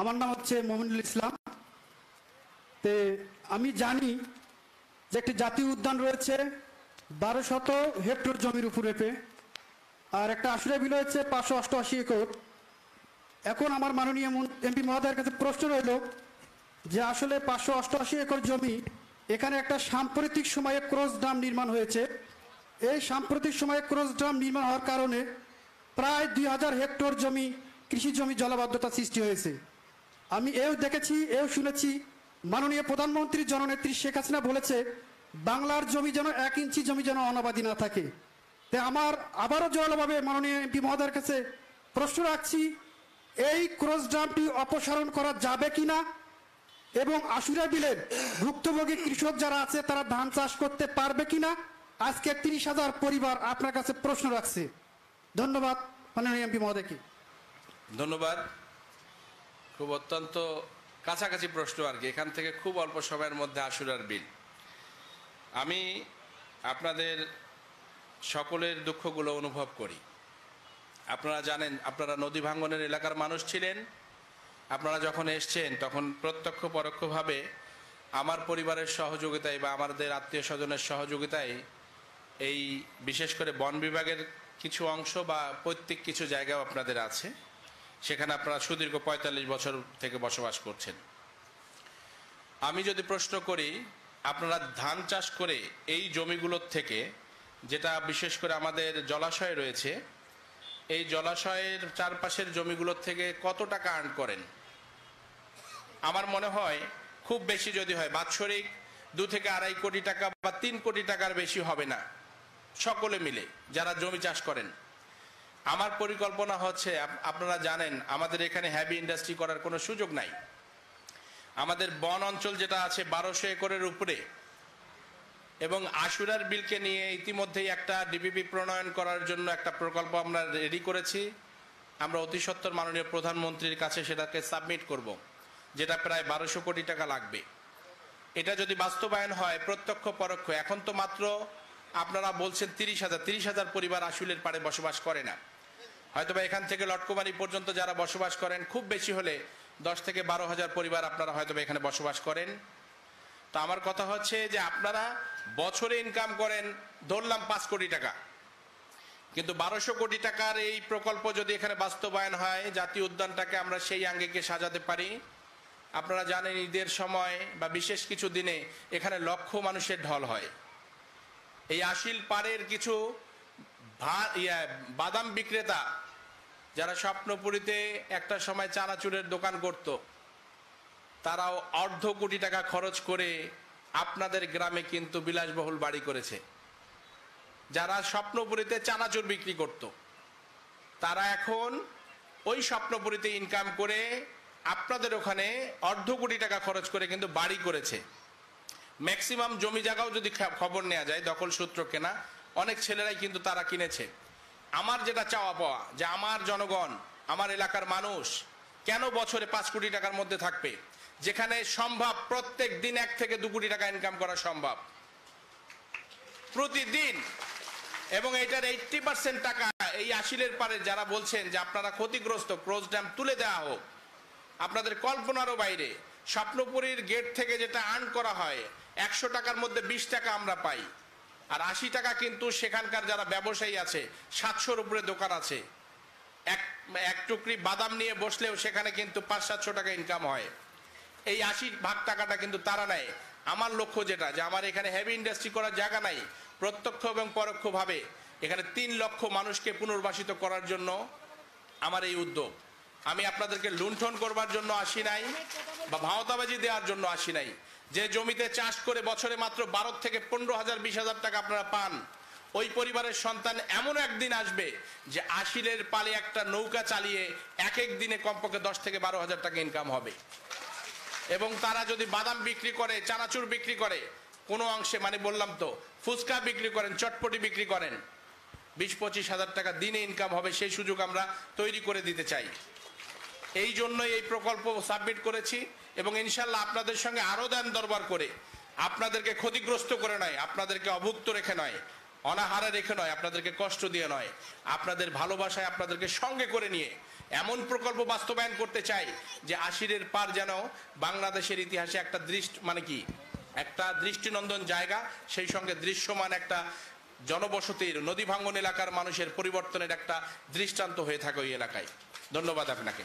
আমার নাম হচ্ছে মোমিনুল ইসলাম। তে আমি জানি যে একটি জাতীয় উদ্যান রয়েছে 1200 হেক্টর জমির উপরে, আর একটা আশুরা বিল হয়েছে 588 একর। এখন আমার মাননীয় এমপি মহোদয়ের কাছে প্রশ্ন রইল যে আসলে 588 একর জমি, এখানে একটা সাম্প্রতিক সময়ে ক্রস ড্যাম নির্মাণ হয়েছে। এই সাম্প্রতিক সময়ে ক্রস ড্যাম নির্মাণ হওয়ার কারণে প্রায় 2000 হেক্টর জমি কৃষি জমি জলাবদ্ধতা সৃষ্টি হয়েছে। আমি এও দেখেছি, এও শুনেছি, মাননীয় প্রধানমন্ত্রী জননেত্রী শেখ হাসিনা বলেছে বাংলার জমি যেন 1 ইঞ্চি জমি যেন অনাবাদি না থাকে। তাই আমার আবারও জোরালোভাবে মাননীয় এমপি মহোদয়ের কাছে প্রশ্ন রাখছি, এই ক্রস ড্যামটি অপসারণ করা যাবে কিনা এবং আশুরা বিলের ভুক্তভোগী কৃষক যারা আছে তারা ধান চাষ করতে পারবে কিনা, আজকে 30,000 পরিবার আপনার কাছে প্রশ্ন রাখছে। ধন্যবাদ মাননীয় এমপি মহোদয়কে। ধন্যবাদ। খুব অত্যন্ত কাছাকাছি প্রশ্ন আর কি, এখান থেকে খুব অল্প সময়ের মধ্যে আশুরার বিল। আমি আপনাদের সকলের দুঃখগুলো অনুভব করি। আপনারা জানেন, আপনারা নদী ভাঙ্গনের এলাকার মানুষ ছিলেন। আপনারা যখন এসছেন তখন প্রত্যক্ষ পরোক্ষভাবে আমার পরিবারের সহযোগিতায় বা আমাদের আত্মীয় স্বজনের সহযোগিতায় এই বিশেষ করে বন বিভাগের কিছু অংশ বা পৈতৃক কিছু জায়গাও আপনাদের আছে, সেখানে আপনারা সুদীর্ঘ 45 বছর থেকে বসবাস করছেন। আমি যদি প্রশ্ন করি, আপনারা ধান চাষ করে এই জমিগুলোর থেকে, যেটা বিশেষ করে আমাদের জলাশয় রয়েছে, এই জলাশয়ের চারপাশের জমিগুলোর থেকে কত টাকা আর্ন করেন? আমার মনে হয় খুব বেশি যদি হয় বাৎসরিক 2 থেকে 2.5 কোটি টাকা বা 3 কোটি টাকার বেশি হবে না, সকলে মিলে যারা জমি চাষ করেন। আমার পরিকল্পনা হচ্ছে, আপনারা জানেন আমাদের এখানে হ্যাভি ইন্ডাস্ট্রি করার কোনো সুযোগ নাই। আমাদের বন অঞ্চল যেটা আছে 1200 একরের উপরে, এবং আশুরার বিলকে নিয়ে ইতিমধ্যেই একটা ডিপিপি প্রণয়ন করার জন্য একটা প্রকল্প আমরা রেডি করেছি। আমরা অতি সত্বর মাননীয় প্রধানমন্ত্রীর কাছে সেটাকে সাবমিট করব, যেটা প্রায় 1200 কোটি টাকা লাগবে। এটা যদি বাস্তবায়ন হয় প্রত্যক্ষ পরোক্ষ, এখন তো মাত্র আপনারা বলছেন 30,000 পরিবার আশুলের পাড়ে বসবাস করে না। হয়তোবা এখান থেকে লটকুমারী পর্যন্ত যারা বসবাস করেন, খুব বেশি হলে 10 থেকে 12,000 পরিবার আপনারা হয়তোবা এখানে বসবাস করেন। তো আমার কথা হচ্ছে যে আপনারা বছরে ইনকাম করেন ধরলাম 5 কোটি টাকা, কিন্তু 1200 কোটি টাকার এই প্রকল্প যদি এখানে বাস্তবায়ন হয়, জাতীয় উদ্যানটাকে আমরা সেই আঙ্গিকে সাজাতে পারি। আপনারা জানেন ঈদের সময় বা বিশেষ কিছু দিনে এখানে লক্ষ মানুষের ঢল হয়। এই আশিল পাড়ের কিছু বাদাম বিক্রেতা যারা স্বপ্নপুরীতে একটা সময় চানাচুরের দোকান করত, তারাও অর্ধ কোটি টাকা খরচ করে আপনাদের গ্রামে কিন্তু বিলাসবহুল বাড়ি করেছে। যারা স্বপ্নপুরীতে চানাচুর বিক্রি করত, তারা এখন ওই স্বপ্নপুরীতে ইনকাম করে আপনাদের ওখানে অর্ধ কোটি টাকা খরচ করে কিন্তু বাড়ি করেছে। ম্যাক্সিমাম জমি জায়গাও যদি খবর নেওয়া যায়, দখল সূত্র কেনা, অনেক ছেলেরাই কিন্তু তারা কিনেছে। আমার যেটা চাওয়া পাওয়া, যে আমার জনগণ, আমার এলাকার মানুষ কেন বছরে 5 কোটি টাকার মধ্যে থাকবে, যেখানে সম্ভব প্রত্যেক দিন 1 থেকে 2 কোটি টাকা ইনকাম করা সম্ভব প্রতিদিন। এবং এটার 80% টাকা এই আশিলের পারে যারা বলছেন যে আপনারা ক্ষতিগ্রস্ত, ক্রস ড্যাম তুলে দেওয়া হোক, আপনাদের কল্পনারও বাইরে। স্বপ্নপুরীর গেট থেকে যেটা আর্ন করা হয় 100 টাকার মধ্যে 20 টাকা আমরা পাই, আর 80 টাকা কিন্তু সেখানকার যারা ব্যবসায়ী আছে, 700-র উপরে দোকান আছে, এক টুকরি বাদাম নিয়ে বসলেও সেখানে কিন্তু 500-700 টাকা ইনকাম হয়। এই 80% টাকাটা কিন্তু তারা নেয়। আমার লক্ষ্য যেটা, যে আমার এখানে হেভি ইন্ডাস্ট্রি করার জায়গা নাই, প্রত্যক্ষ এবং পরোক্ষভাবে এখানে 3 লক্ষ মানুষকে পুনর্বাসিত করার জন্য আমার এই উদ্যোগ। আমি আপনাদেরকে লুণ্ঠন করবার জন্য আসি নাই বা ভাওতাবাজি দেওয়ার জন্য আসি নাই। যে জমিতে চাষ করে বছরে মাত্র 12 থেকে 15,000 20,000 টাকা আপনারা পান, ওই পরিবারের সন্তান এমন একদিন আসবে যে আশিলের পালে একটা নৌকা চালিয়ে এক দিনে কমপক্ষে 10 থেকে 12,000 টাকা ইনকাম হবে। এবং তারা যদি বাদাম বিক্রি করে, চানাচুর বিক্রি করে, কোনো অংশে, মানে বললাম তো, ফুচকা বিক্রি করেন, চটপটি বিক্রি করেন, 20-25 হাজার টাকা দিনে ইনকাম হবে। সেই সুযোগ আমরা তৈরি করে দিতে চাই। এই জন্যই এই প্রকল্প সাবমিট করেছি, এবং ইনশাল্লাহ আপনাদের সঙ্গে আরো দান দরবার করে, আপনাদেরকে ক্ষতিগ্রস্ত করে নয়, আপনাদেরকে অভুক্ত রেখে নয়, অনাহারে রেখে নয়, আপনাদেরকে কষ্ট দিয়ে নয়, আপনাদের ভালোবাসায় আপনাদেরকে সঙ্গে করে নিয়ে এমন প্রকল্প বাস্তবায়ন করতে চাই যে আশিরের পার যেন বাংলাদেশের ইতিহাসে একটা একটা দৃষ্টিনন্দন জায়গা, সেই সঙ্গে দৃশ্যমান একটা জনবসতির নদী ভাঙ্গন এলাকার মানুষের পরিবর্তনের একটা দৃষ্টান্ত হয়ে থাকে ওই এলাকায়। ধন্যবাদ আপনাকে।